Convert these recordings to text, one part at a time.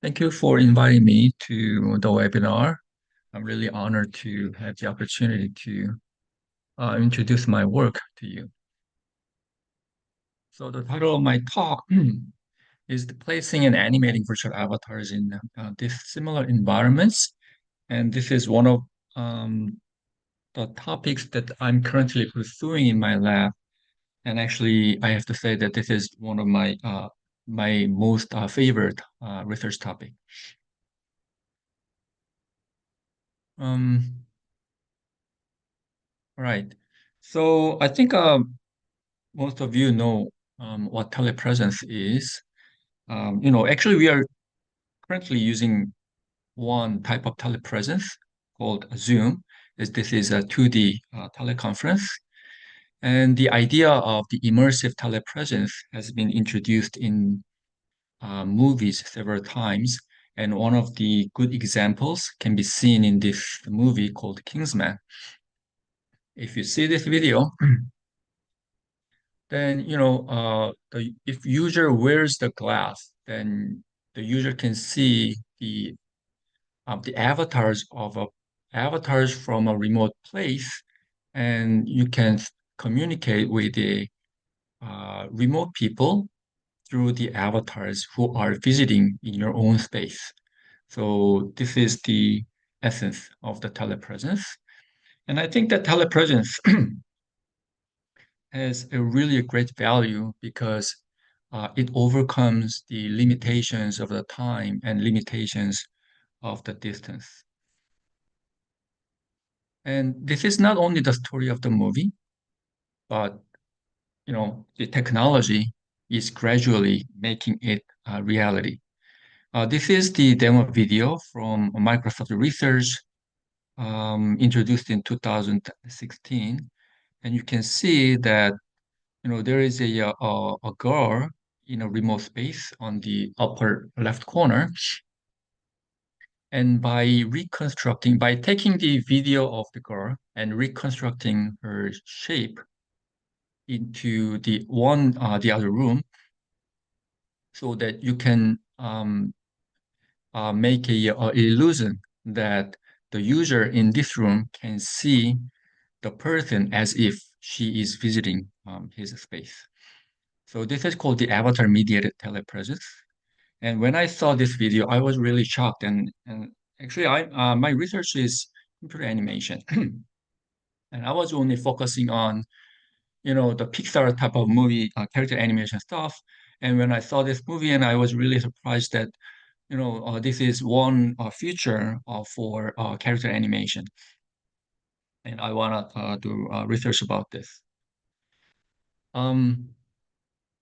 Thank you for inviting me to the webinar. I'm really honored to have the opportunity to introduce my work to you. So the title of my talk is the placing and animating virtual avatars in dissimilar environments. And this is one of the topics that I'm currently pursuing in my lab. And actually, I have to say that this is one of my most favorite research topic. Um, right. So I think most of you know what telepresence is. Actually, we are currently using one type of telepresence called Zoom, as this is a 2D teleconference. And the idea of the immersive telepresence has been introduced in movies several times. And one of the good examples can be seen in this movie called Kingsman. If you see this video, then if user wears the glass, then the user can see the avatars from a remote place, and you can communicate with the remote people through the avatars who are visiting in your own space. So this is the essence of the telepresence. And I think that telepresence has a really great value because it overcomes the limitations of the time and limitations of the distance. And this is not only the story of the movie, but the technology is gradually making it a reality. This is the demo video from Microsoft Research introduced in 2016, and you can see that there is a girl in a remote space on the upper left corner. And by taking the video of the girl and reconstructing her shape into the other room, so that you can make a illusion that the user in this room can see the person as if she is visiting his space. So this is called the avatar mediated telepresence. And when I saw this video, I was really shocked. And actually, my research is computer animation, and I was only focusing on the Pixar type of movie character animation stuff. And when I saw this movie, and I was really surprised that this is one future for character animation, and I wanna do research about this. Um,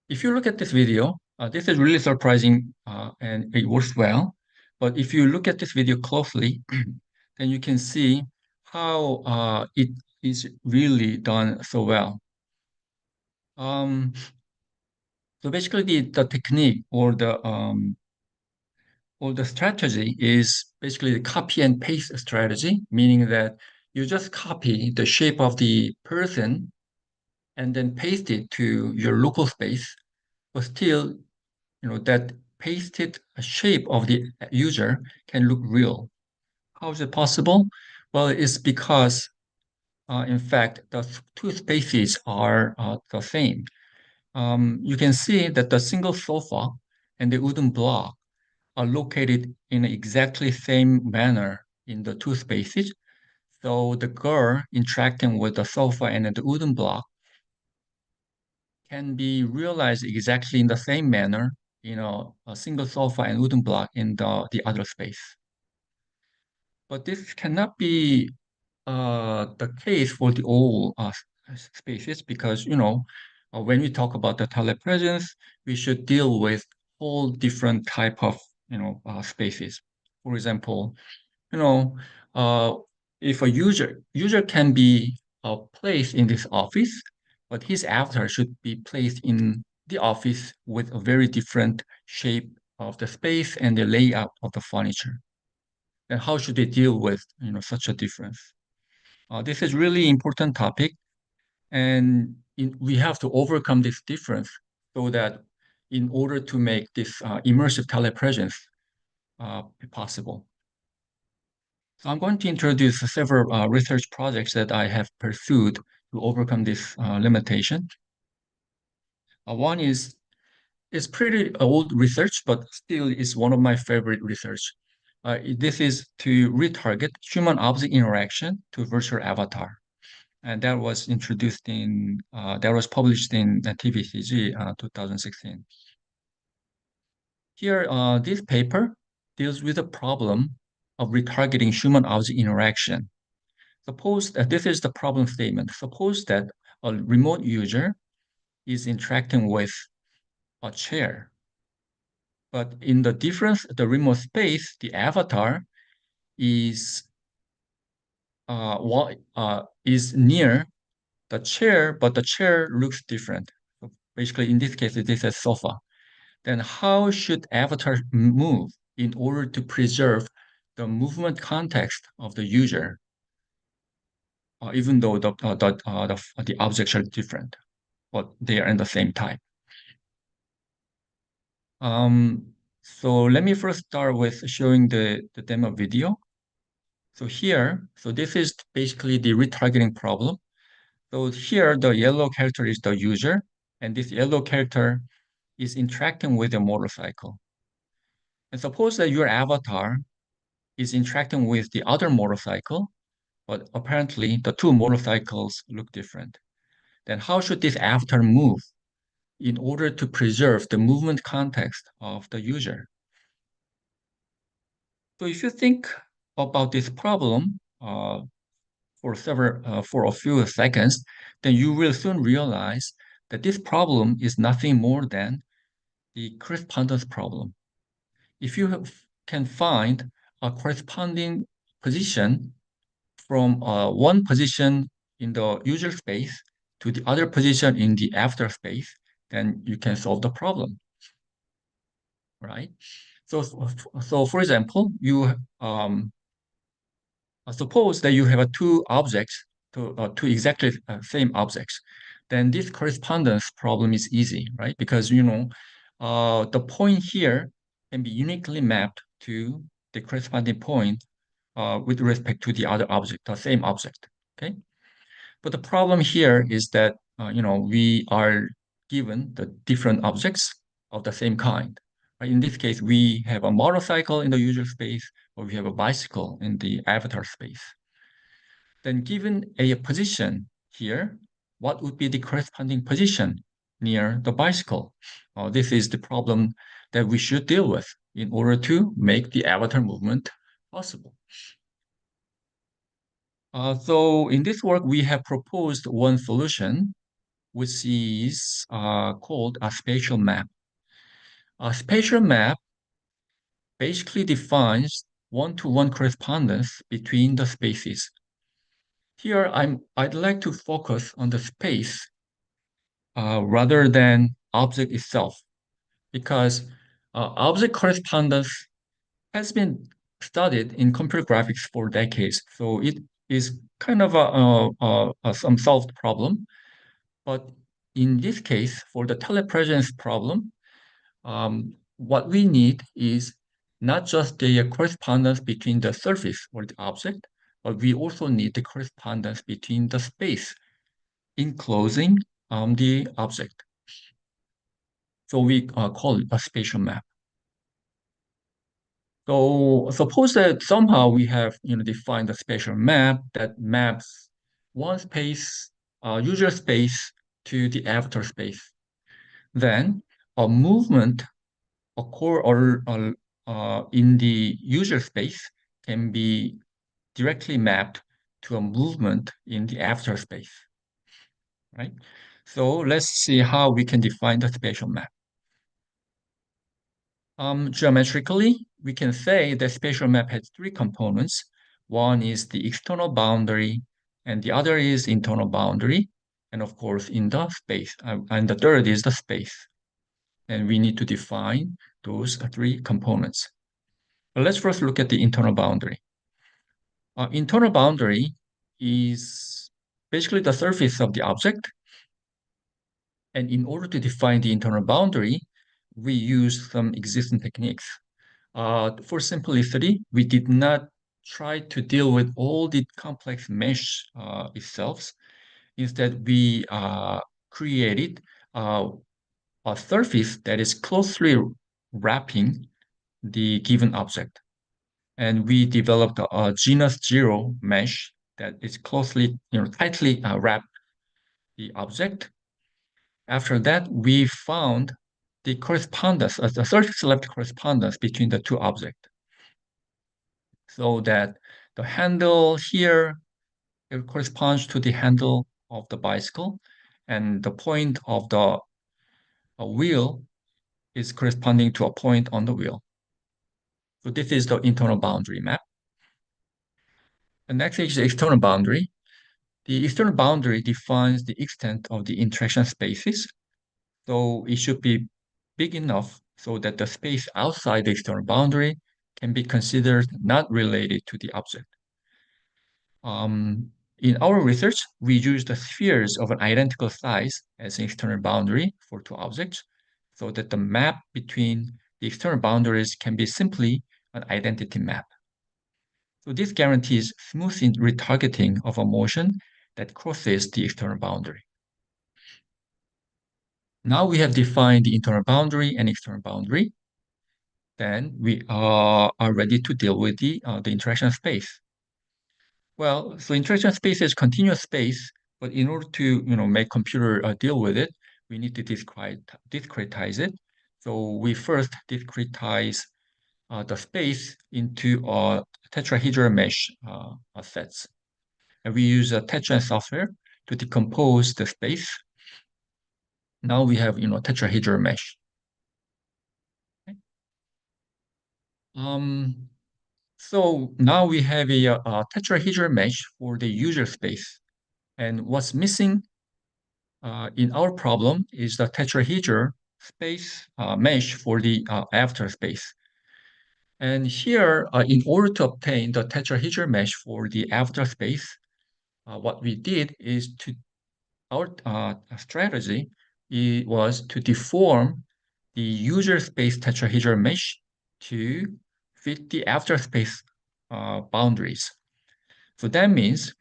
if you look at this video, this is really surprising and it works well. But if you look at this video closely, then you can see how it is really done so well. Um, so basically, the technique or the strategy is basically the copy and paste strategy, meaning that you just copy the shape of the person and then paste it to your local space, but still that pasted shape of the user can look real. How is it possible? Well, it's because, in fact, the two spaces are the same. You can see that the single sofa and the wooden block are located in exactly same manner in the two spaces. So the girl interacting with the sofa and the wooden block can be realized exactly in the same manner, a single sofa and wooden block in the other space. But this cannot be the case for the all spaces because, when we talk about the telepresence, we should deal with all different type of, spaces. For example, you know, uh, if a user can be placed in this office, but his avatar should be placed in the office with a very different shape of the space and the layout of the furniture. Then how should they deal with such a difference? This is really important topic, and we have to overcome this difference so that in order to make this immersive telepresence possible. So I'm going to introduce several research projects that I have pursued to overcome this limitation. One is pretty old research, but still is one of my favorite research. This is to retarget human-object interaction to virtual avatar. And that was that was published in TVCG 2016. Here, this paper deals with the problem of retargeting human-object interaction. Suppose that this is the problem statement. Suppose that a remote user is interacting with a chair, but in the remote space, the avatar is is near the chair, but the chair looks different. So basically, in this case, it is a sofa. Then how should avatar move in order to preserve the movement context of the user, even though the objects are different, but they are in the same type? So let me first start with showing the demo video. So this is basically the retargeting problem. So here, the yellow character is the user, and this yellow character is interacting with a motorcycle. And suppose that your avatar is interacting with the other motorcycle, but apparently the two motorcycles look different. Then how should this avatar move in order to preserve the movement context of the user? So if you think about this problem for a few seconds, then you will soon realize that this problem is nothing more than the correspondence problem. If you can find a corresponding position from one position in the user space to the other position in the avatar space, then you can solve the problem, right? So for example, you suppose that you have two objects, two exactly same objects. Then this correspondence problem is easy, right? Because the point here can be uniquely mapped to the corresponding point with respect to the other object, the same object. Okay. But the problem here is that we are given the different objects of the same kind. Right? In this case, we have a motorcycle in the user space, or we have a bicycle in the avatar space. Then given a position here, what would be the corresponding position near the bicycle? This is the problem that we should deal with in order to make the avatar movement possible. So in this work, we have proposed one solution, which is called a spatial map. A spatial map basically defines one-to-one correspondence between the spaces. Here, I'd like to focus on the space rather than object itself, because object correspondence has been studied in computer graphics for decades. So it is kind of some solved problem. But in this case, for the telepresence problem, what we need is not just the correspondence between the surface or the object, but we also need the correspondence between the space enclosing the object. So we call it a spatial map. So suppose that somehow we have defined a spatial map that maps one space, user space to the avatar space. Then a movement occur or in the user space can be directly mapped to a movement in the avatar space, right? So let's see how we can define the spatial map. Geometrically, we can say the spatial map has three components. One is the external boundary, and the other is internal boundary, and of course in the space, and the third is the space. And we need to define those three components. But let's first look at the internal boundary. Internal boundary is basically the surface of the object. And in order to define the internal boundary, we use some existing techniques. For simplicity, we did not try to deal with all the complex mesh itself. Instead, we created uh, a surface that is closely wrapping the given object. And we developed a genus zero mesh that is closely, tightly wrapped the object. After that, we found the correspondence, the surface level correspondence between the two objects. So that the handle here, it corresponds to the handle of the bicycle, and the point of the wheel is corresponding to a point on the wheel. So this is the internal boundary map. The next is the external boundary. The external boundary defines the extent of the interaction spaces. So it should be big enough so that the space outside the external boundary can be considered not related to the object. In our research, we use the spheres of an identical size as an external boundary for two objects, so that the map between the external boundaries can be simply an identity map. So this guarantees smooth retargeting of a motion that crosses the external boundary. Now we have defined the internal boundary and external boundary. Then we are ready to deal with the interaction space. Well, so interaction space is continuous space, but in order to make computer deal with it, we need to discretize it. So we first discretize the space into tetrahedral mesh sets. And we use a Tetra software to decompose the space. Now we have tetrahedral mesh. Okay. So now we have a tetrahedral mesh for the user space. And what's missing in our problem is the tetrahedral space mesh for the after space. And here, in order to obtain the tetrahedral mesh for the after space, what we did is our strategy was to deform the user space tetrahedral mesh to fit the after space boundaries. So that means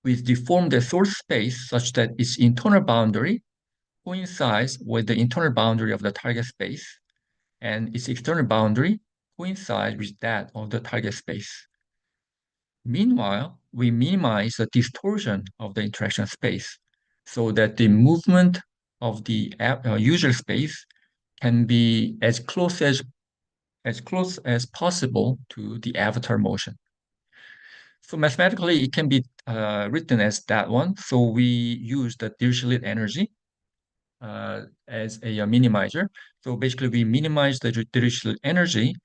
we deform the source space such that its internal boundary coincides with the internal boundary of the target space, and its external boundary coincides with that of the target space. Meanwhile, we minimize the distortion of the interaction space so that the movement of the user space can be as close as possible to the avatar motion. So mathematically, it can be written as that one. So we use the Dirichlet energy as a minimizer. So basically, we minimize the Dirichlet energy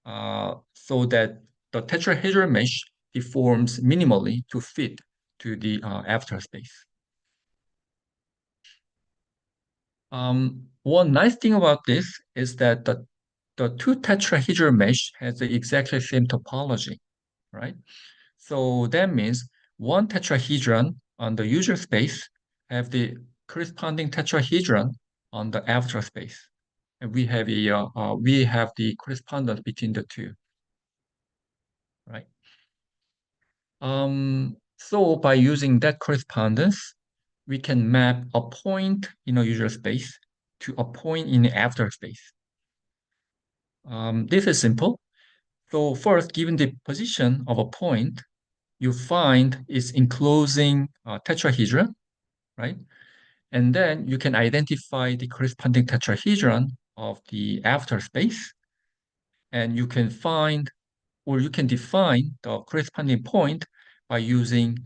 so that the tetrahedral mesh deforms minimally to fit to the avatar space. One nice thing about this is that the two tetrahedral mesh has the exactly same topology, right? So that means one tetrahedron on the user space have the corresponding tetrahedron on the avatar space. And we have the correspondence between the two, right? So by using that correspondence, we can map a point in a user space to a point in the avatar space. This is simple. So first, given the position of a point, you find its enclosing tetrahedron, right? And then you can identify the corresponding tetrahedron of the avatar space, and you can find or you can define the corresponding point by using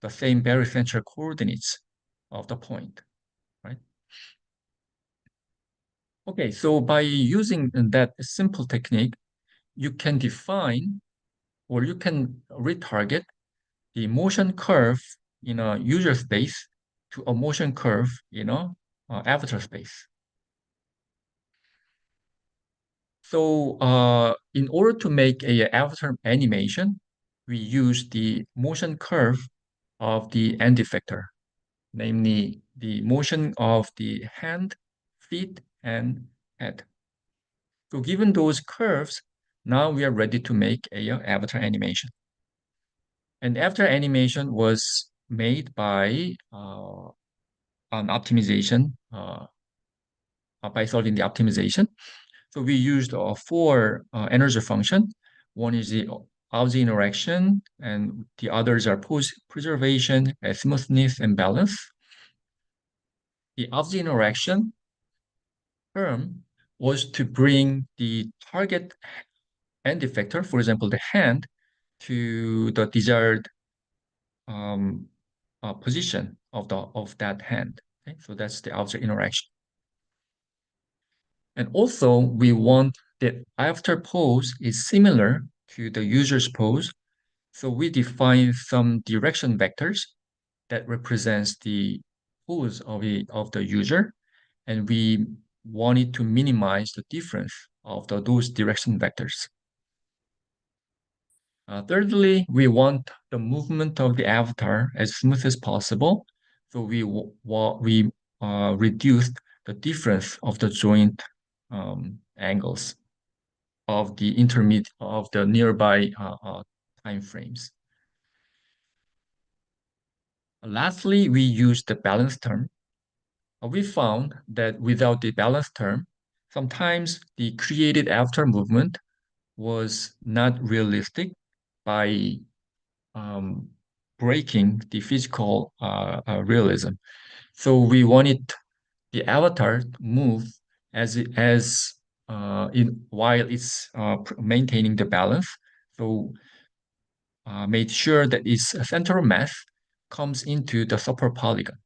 the same barycentral coordinates of the point, right? Okay, so by using that simple technique, you can define or you can retarget the motion curve in a user space to a motion curve in a avatar space. So in order to make a avatar animation, we use the motion curve of the end effector, namely the motion of the hand, feet, and head. So given those curves, now we are ready to make a avatar animation. And avatar animation was made by an optimization, by solving the optimization. So we used four energy function. One is the Auxy interaction, and the others are pose preservation, smoothness, and balance. The Auxy interaction term was to bring the target end effector, for example, the hand, to the desired um, position of that hand. Okay? So that's the Auxy interaction. And also, we want the after pose is similar to the user's pose. So we define some direction vectors that represents the pose of the user, and we wanted to minimize the difference of those direction vectors. Thirdly, we want the movement of the avatar as smooth as possible. So we reduced the difference of the joint angles of the nearby time frames. Lastly, we use the balance term. We found that without the balance term, sometimes the created after movement was not realistic by um, breaking the physical realism. So we wanted the avatar to move as in while it's maintaining the balance. So made sure that its central mass comes into the super polygon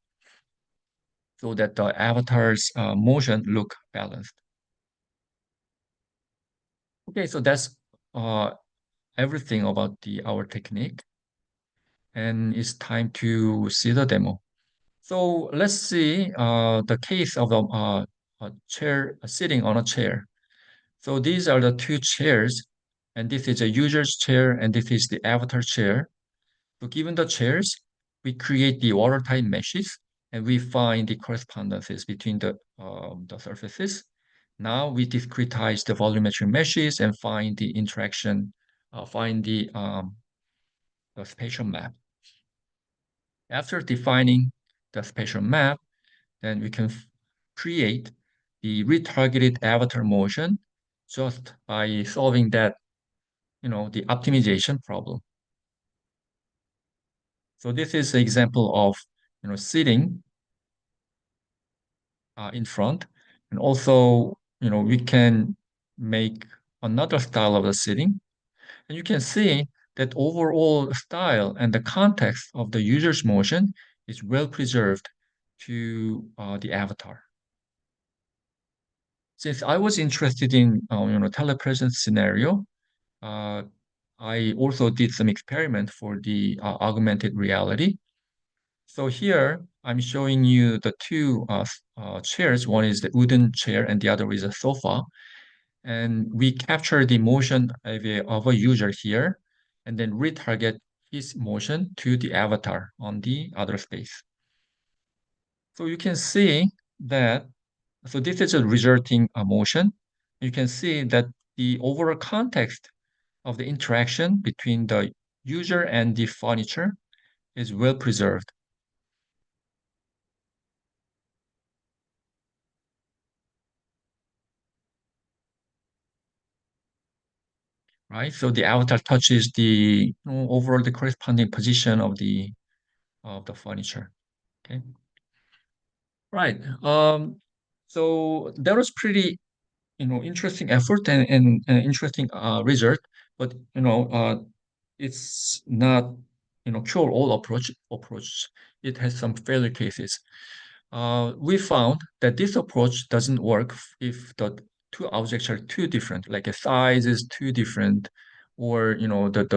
so that the avatar's motion look balanced. Okay, so that's uh, everything about our technique, and it's time to see the demo. So let's see the case of a chair sitting on a chair. So these are the two chairs, and this is a user's chair, and this is the avatar chair. So given the chairs, we create the watertight meshes, and we find the correspondences between the surfaces. Now we discretize the volumetric meshes and find the interaction, find the spatial map. After defining the spatial map, then we can create the retargeted avatar motion just by solving that, the optimization problem. So this is an example of, sitting in front, and also, we can make another style of the sitting, and you can see that overall style and the context of the user's motion is well preserved to the avatar. Since I was interested in telepresence scenario, uh, I also did some experiment for the augmented reality. So here I'm showing you the two chairs. One is the wooden chair and the other is a sofa. And we capture the motion of a user here and then retarget his motion to the avatar on the other space. So you can see that, so this is a resulting motion. You can see that the overall context of the interaction between the user and the furniture is well preserved. Right? So the avatar touches overall the corresponding position of the furniture. Okay. Right. So that was pretty, interesting effort and interesting result, but it's not, cure all approach. It has some failure cases. We found that this approach doesn't work if the two objects are too different, like a size is too different, or the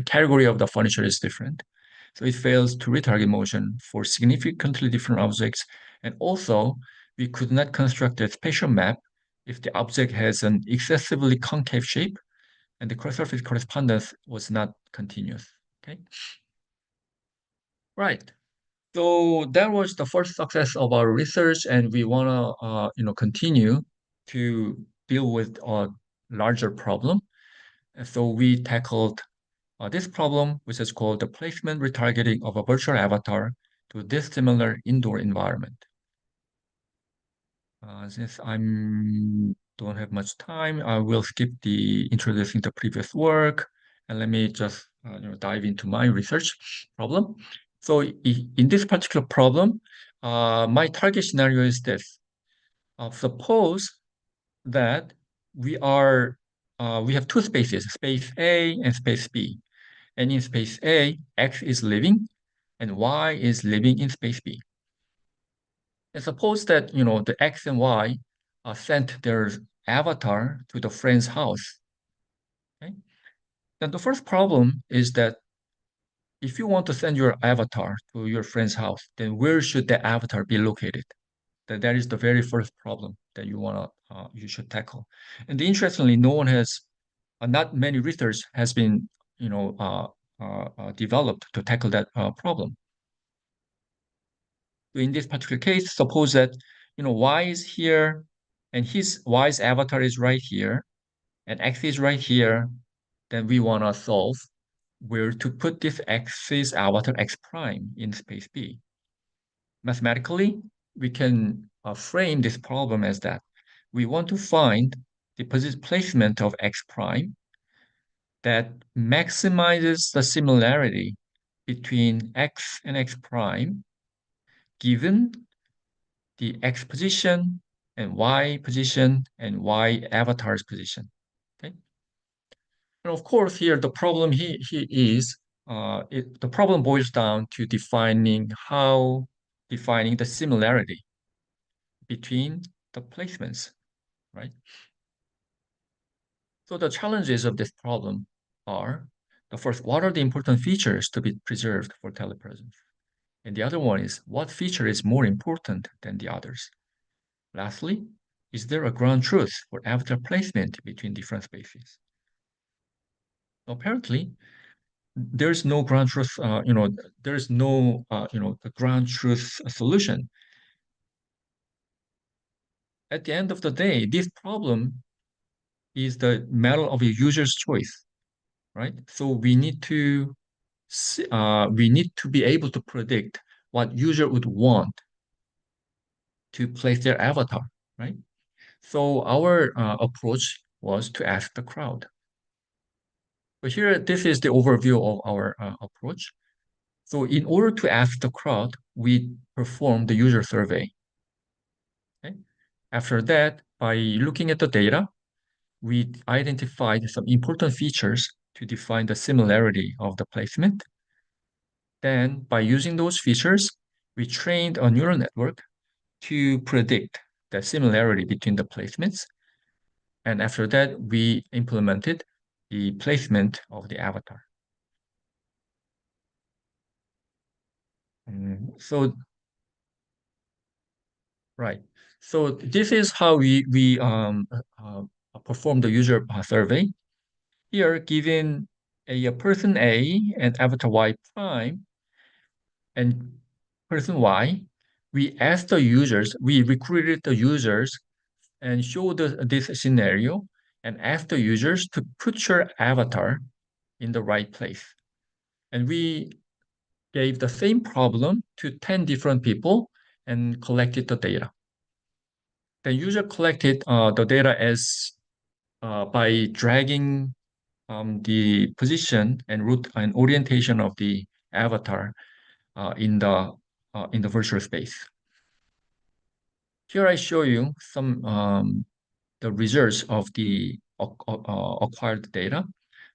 category of the furniture is different. So it fails to retarget motion for significantly different objects, and also we could not construct a spatial map if the object has an excessively concave shape and the cross-surface correspondence was not continuous. Okay, right. So that was the first success of our research, and we wanna continue to deal with a larger problem. And so we tackled this problem, which is called the placement retargeting of a virtual avatar to dissimilar indoor environment. Since I'm don't have much time, I will skip the introducing the previous work, and let me just dive into my research problem. So in this particular problem, my target scenario is this. Suppose that we are we have two spaces, space A and space B. And in space A, X is living and Y is living in space B. And suppose that, the X and Y sent their avatar to the friend's house. Okay? Then the first problem is that if you want to send your avatar to your friend's house, then where should the avatar be located? That is the very first problem that you should tackle. And interestingly, no one has, not many research has been, developed to tackle that problem. So in this particular case, suppose that, Y is here and Y's avatar is right here and X is right here, then we want to solve where to put this X's avatar X prime in space B. Mathematically, we can frame this problem as that we want to find the placement of X prime that maximizes the similarity between X and X prime given the X position and Y position and Y avatar's position. Okay. And of course, here the problem he is the problem boils down to defining the similarity between the placements, right? So the challenges of this problem are the first, what are the important features to be preserved for telepresence? And the other one is what feature is more important than the others? Lastly, is there a ground truth for avatar placement between different spaces? Apparently, there's no ground truth, there's no, the ground truth solution. At the end of the day, this problem is the matter of a user's choice, right? So we need to be able to predict what user would want to place their avatar, right? So our approach was to ask the crowd. So here, this is the overview of our approach. So in order to ask the crowd, we performed the user survey. Okay? After that, by looking at the data, we identified some important features to define the similarity of the placement. Then, by using those features, we trained a neural network to predict the similarity between the placements. And after that, we implemented the placement of the avatar. So, right. So this is how perform the user survey. Here, given a person A and avatar Y prime and person Y, we recruited the users and showed this scenario and asked the users to put your avatar in the right place. And we gave the same problem to 10 different people and collected the data. The user collected the data as by dragging the position and route and orientation of the avatar in the virtual space. Here I show you some the results of the acquired data.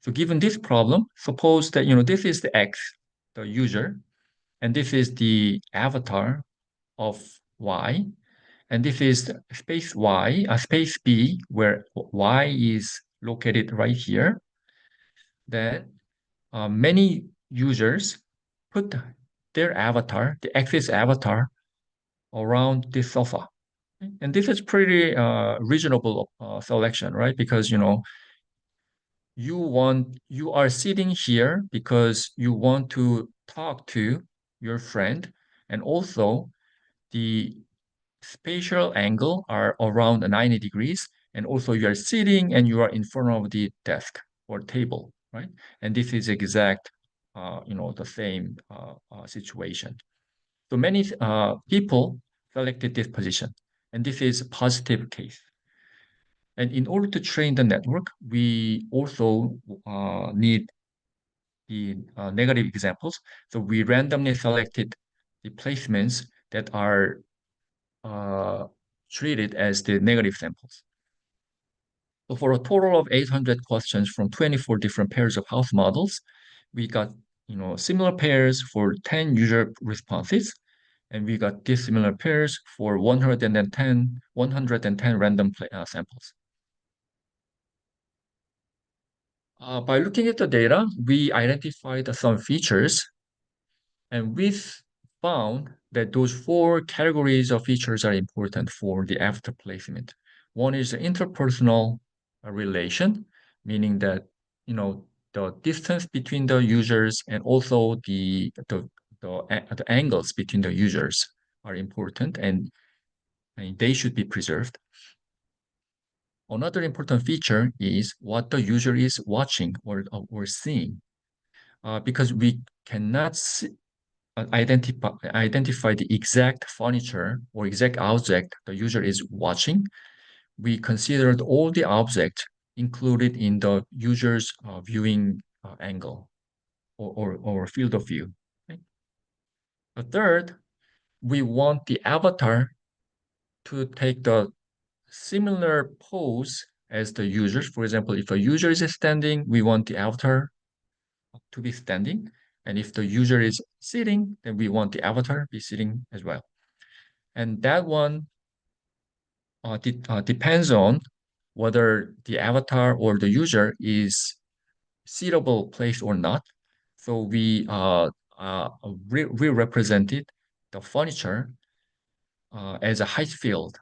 So given this problem, suppose that this is the X, the user, and this is the avatar of Y, and this is space Y, space B, where Y is located right here. Then many users put their avatar, the X's avatar, around this sofa. And this is pretty reasonable selection, right? Because you are sitting here because you want to talk to your friend, and also the spatial angle are around 90 degrees, and also you are sitting and you are in front of the desk or table, right? And this is exact, the same situation. So many people selected this position, and this is a positive case. And in order to train the network, we also need the negative examples. So we randomly selected the placements that are uh, treated as the negative samples. So for a total of 800 questions from 24 different pairs of house models, we got similar pairs for 10 user responses, and we got dissimilar pairs for 110 random samples. By looking at the data, we identified some features, and we found that those four categories of features are important for the avatar placement. One is the interpersonal relation, meaning that the distance between the users and also the angles between the users are important, and they should be preserved. Another important feature is what the user is watching or seeing, because we cannot identify the exact furniture or exact object the user is watching. We considered all the objects included in the user's viewing angle or field of view. Okay? The third, we want the avatar to take the similar pose as the users. For example, if a user is standing, we want the avatar to be standing. And if the user is sitting, then we want the avatar to be sitting as well. And that one depends on whether the avatar or the user is seatable place or not. So we represented the furniture as a height field.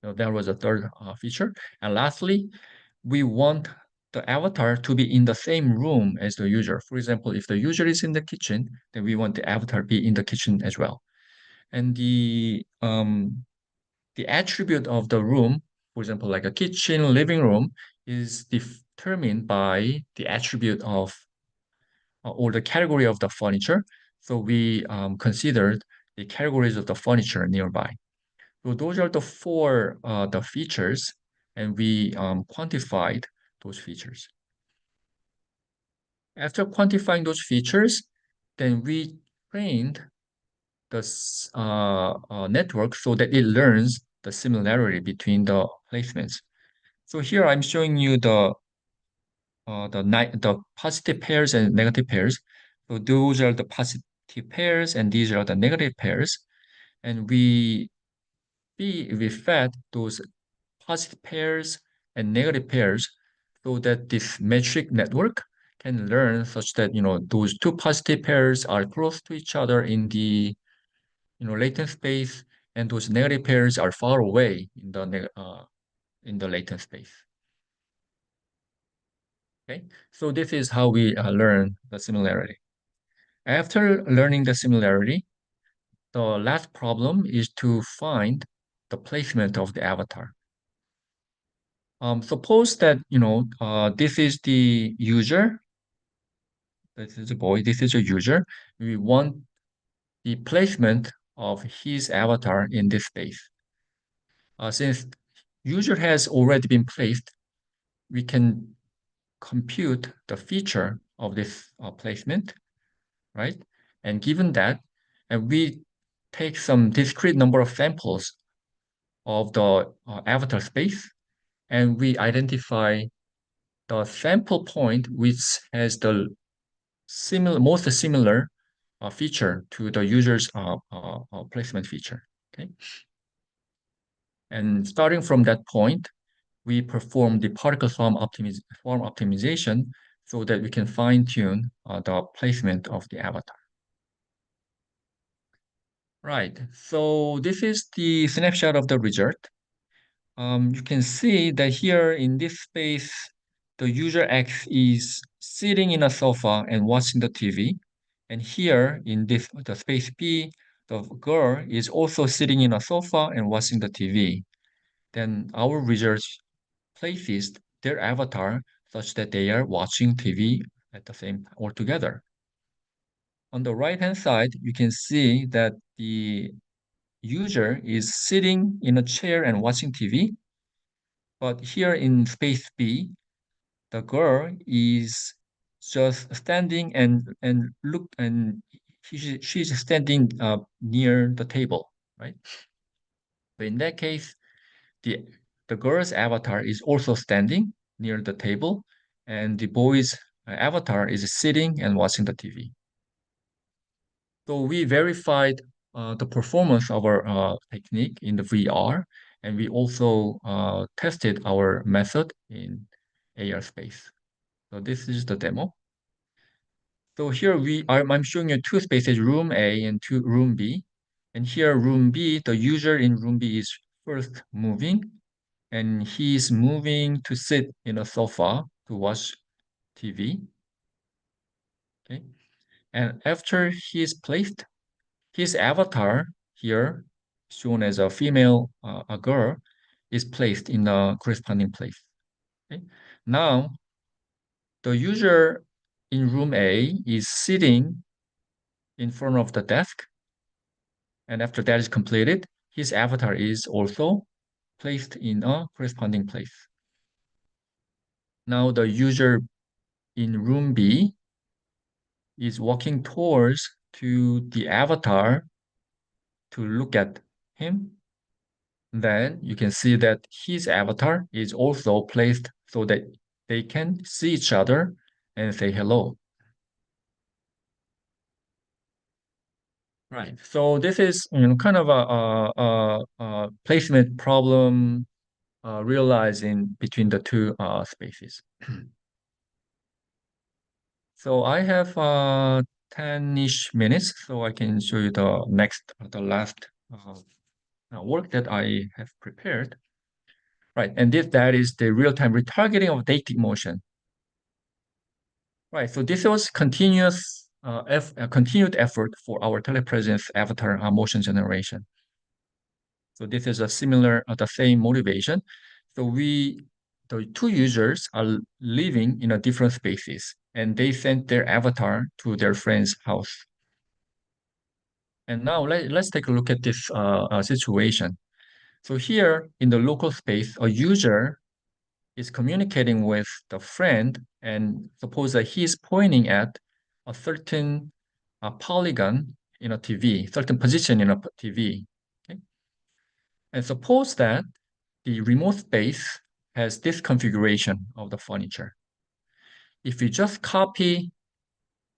So that was a third feature. And lastly, we want the avatar to be in the same room as the user. For example, if the user is in the kitchen, then we want the avatar be in the kitchen as well. And the attribute of the room, for example, like a kitchen, living room, is determined by the attribute of or the category of the furniture. So we considered the categories of the furniture nearby. So those are the four the features, and we quantified those features. After quantifying those features, then we trained the network so that it learns the similarity between the placements. So here I'm showing you the positive pairs and negative pairs. So those are the positive pairs, and these are the negative pairs. And we fed those positive pairs and negative pairs so that this metric network can learn such that those two positive pairs are close to each other in the latent space, and those negative pairs are far away in the latent space. Okay, so this is how we learn the similarity. After learning the similarity, the last problem is to find the placement of the avatar. Suppose that this is the user, this is a boy, this is a user. We want the placement of his avatar in this space. Since user has already been placed, we can compute the feature of this placement, right? And given that, and we take some discrete number of samples of the avatar space, and we identify the sample point which has the most similar feature to the user's placement feature. Okay, and starting from that point, we perform the particle form optimization so that we can fine-tune the placement of the avatar. Right. So this is the snapshot of the result. You can see that here in this space, the user X is sitting in a sofa and watching the TV. And here in the space B, the girl is also sitting in a sofa and watching the TV. Then our research places their avatar such that they are watching TV at the same time or together. On the right-hand side, you can see that the user is sitting in a chair and watching TV, but here in space B, the girl is just standing and look and she's standing near the table, right? But in that case, the the girl's avatar is also standing near the table, and the boy's avatar is sitting and watching the TV. So we verified the performance of our technique in the VR, and we also tested our method in AR space. So this is the demo. So here I'm showing you two spaces, room A and room B. And here room B, the user in room B is first moving, and he's moving to sit in a sofa to watch TV. Okay. And after he's placed, his avatar here, shown as a female, a girl, is placed in the corresponding place. Okay. Now, the user in room A is sitting in front of the desk, and after that is completed, his avatar is also placed in a corresponding place. Now, the user in room B is walking towards to the avatar to look at him. Then you can see that his avatar is also placed so that they can see each other and say hello. Right. So this is kind of a placement problem realizing between the two spaces. So I have 10-ish minutes, so I can show you the last work that I have prepared. Right, and that is the real-time retargeting of dating motion. Right, so this was continued effort for our telepresence avatar motion generation. So this is a similar, the same motivation. So the two users are living in a different spaces, and they sent their avatar to their friend's house. And now let's take a look at this situation. So here in the local space, a user is communicating with the friend, and suppose that he's pointing at a certain polygon in a TV, certain position in a TV. Okay? And suppose that the remote space has this configuration of the furniture. If we just copy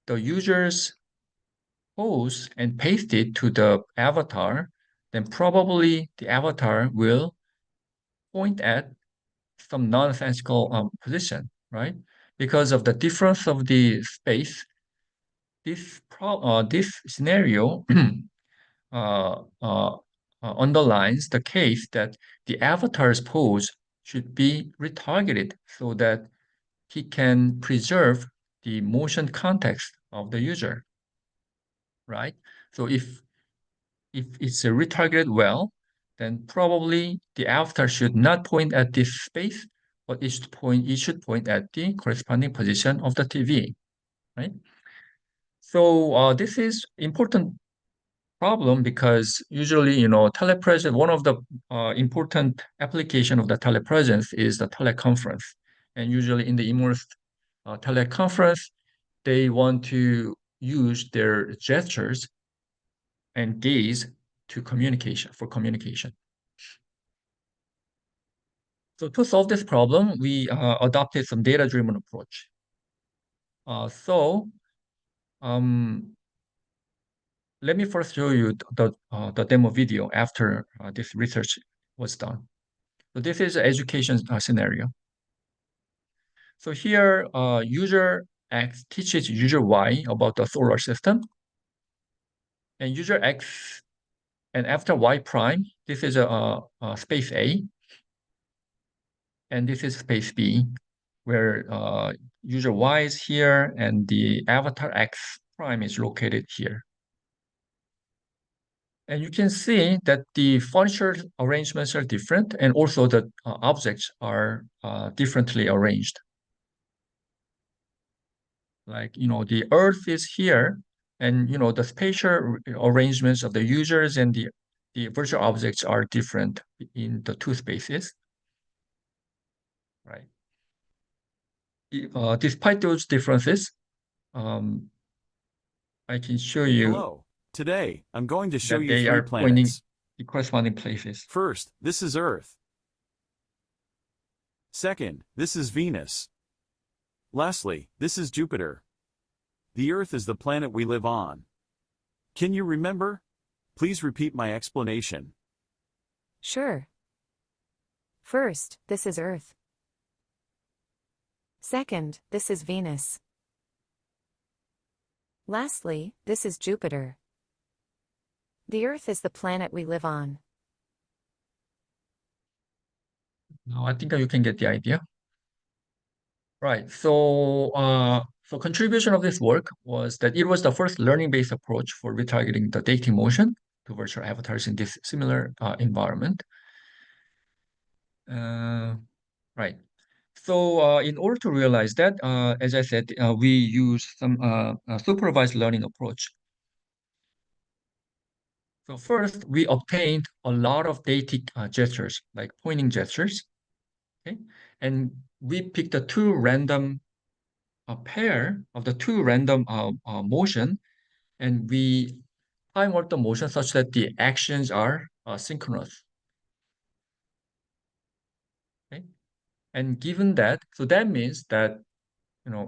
the user's pose and paste it to the avatar, then probably the avatar will point at some nonsensical position, right? Because of the difference of the space, this scenario uh, uh, underlines the case that the avatar's pose should be retargeted so that he can preserve the motion context of the user, right? So if it's retargeted well, then probably the avatar should not point at this space, but it should point at the corresponding position of the TV, right? So this is important problem because usually, telepresence, one of the important application of the telepresence is the teleconference. And usually in the immersed teleconference, they want to use their gestures and gaze for communication. So to solve this problem, we adopted some data-driven approach. So um, let me first show you the demo video after this research was done. So this is an education scenario. So here, user X teaches user Y about the solar system, and user X, and after Y prime, this is a space A, and this is space B, where user Y is here, and the avatar X prime is located here. And you can see that the furniture arrangements are different, and also the objects are differently arranged. Like, the Earth is here, and, the spatial arrangements of the users and the virtual objects are different in the two spaces, right? Despite those differences, um, I can show you Hello. Today, I'm going to show that you they three are pointing planets. the corresponding places. First, this is Earth. Second, this is Venus. Lastly, this is Jupiter. The Earth is the planet we live on. Can you remember? Please repeat my explanation. Sure. First, this is Earth. Second, this is Venus. Lastly, this is Jupiter. The Earth is the planet we live on. Now, I think you can get the idea. Right. So contribution of this work was that it was the first learning-based approach for retargeting the dating motion to virtual avatars in this similar environment. Uh, right. So in order to realize that, as I said, we use some supervised learning approach. So first, we obtained a lot of dating gestures, like pointing gestures, okay? And we picked the two random a pair of the two random motion, and we time out the motion such that the actions are synchronous. Okay? And given that, so that means that,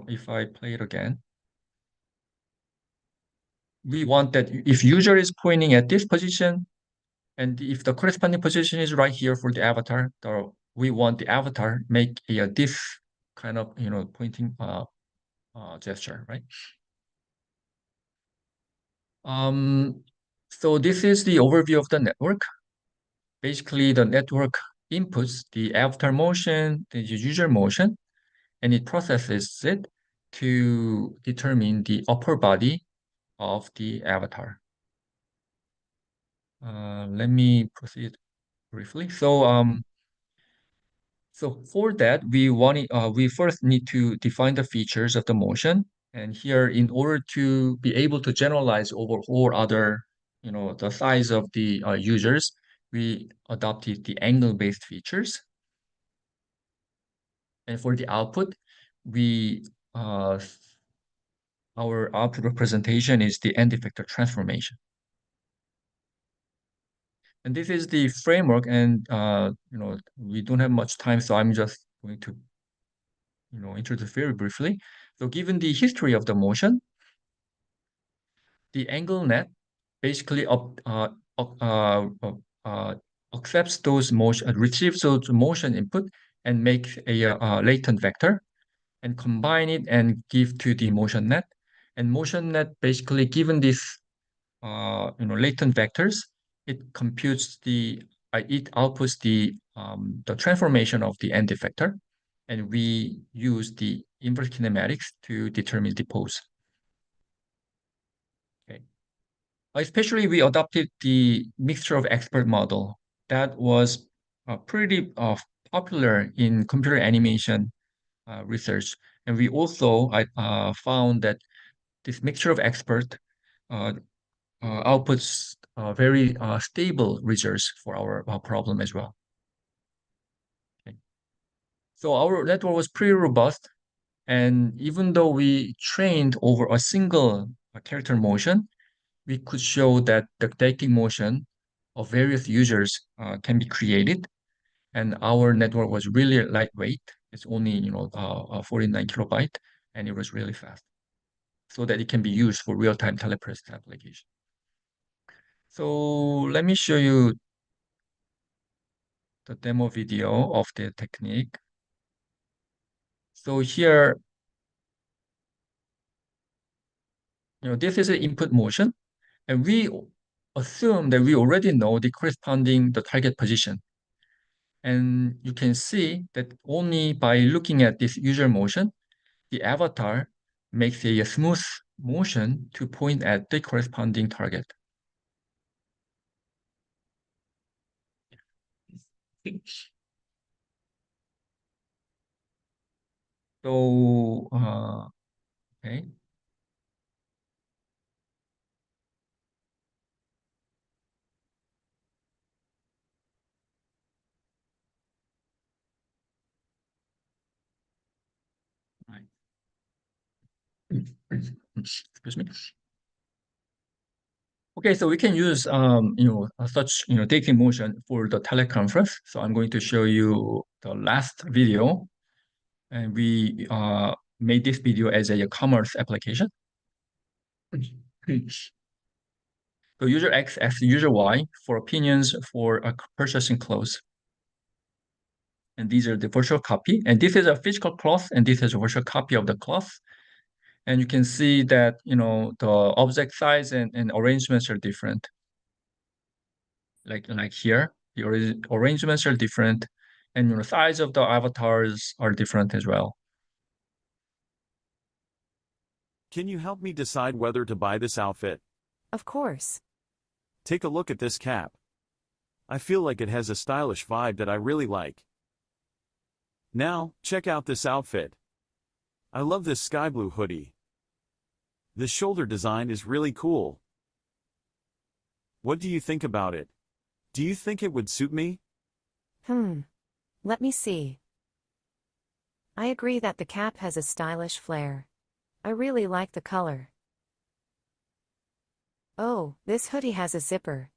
if I play it again, we want that if user is pointing at this position, and if the corresponding position is right here for the avatar, we want the avatar make this kind of, pointing gesture, right? Um, so this is the overview of the network. Basically, the network inputs the avatar motion, the user motion, and it processes it to determine the upper body of the avatar. Let me proceed briefly. So for that, we first need to define the features of the motion. And here, in order to be able to generalize over all other, the size of the users, we adopted the angle-based features. And for the output, we uh, our output representation is the end effector transformation. And this is the framework, and we don't have much time, so I'm just going to introduce very briefly. So given the history of the motion, the angle net basically accepts those motion, receives those motion input and makes a latent vector and combine it and give to the motion net. And motion net basically given this latent vectors, it computes it outputs the transformation of the end effector, and we use the inverse kinematics to determine the pose. Okay. Especially we adopted the mixture of expert model that was pretty popular in computer animation research. And we also found that this mixture of expert uh, outputs very stable results for our problem as well. Okay. So our network was pretty robust, and even though we trained over a single character motion, we could show that the dating motion of various users can be created, and our network was really lightweight. It's only 49 kilobyte, and it was really fast, so that it can be used for real-time telepresence application. So let me show you the demo video of the technique. So here, this is the input motion, and we assume that we already know the corresponding the target position. And you can see that only by looking at this user motion, the avatar makes a smooth motion to point at the corresponding target. So, okay. Right. Excuse me. Okay, so we can use such dating motion for the teleconference. So I'm going to show you the last video, and we made this video as a commerce application. So user X asks user Y for opinions for purchasing clothes. And these are the virtual copy. And this is a physical cloth, and this is a virtual copy of the cloth. And you can see that, the object size and arrangements are different. Like here, the arrangements are different, and the size of the avatars are different as well. Can you help me decide whether to buy this outfit? Of course. Take a look at this cap. I feel like it has a stylish vibe that I really like. Now, check out this outfit. I love this sky blue hoodie. The shoulder design is really cool. What do you think about it? Do you think it would suit me? Let me see. I agree that the cap has a stylish flair. I really like the color. Oh, this hoodie has a zipper.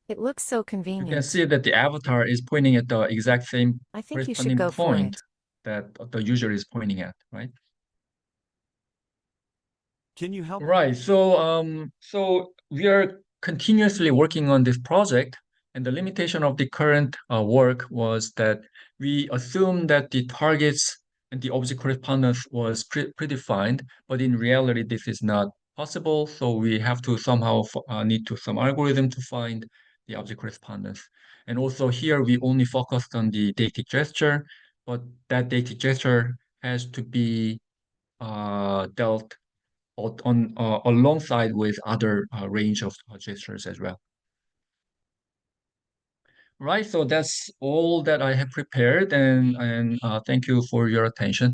It looks so You can convenient. see that the avatar is pointing at the exact same I think you should corresponding go for point it. that the user is pointing at, right? Can you help? Right. So we are continuously working on this project, and the limitation of the current work was that we assumed that the targets and the object correspondence was predefined, but in reality, this is not possible. So we have to somehow need to some algorithm to find the object correspondence. And also here, we only focused on the deictic gesture, but that deictic gesture has to be dealt alongside with other range of gestures as well. Right, so that's all that I have prepared, and thank you for your attention.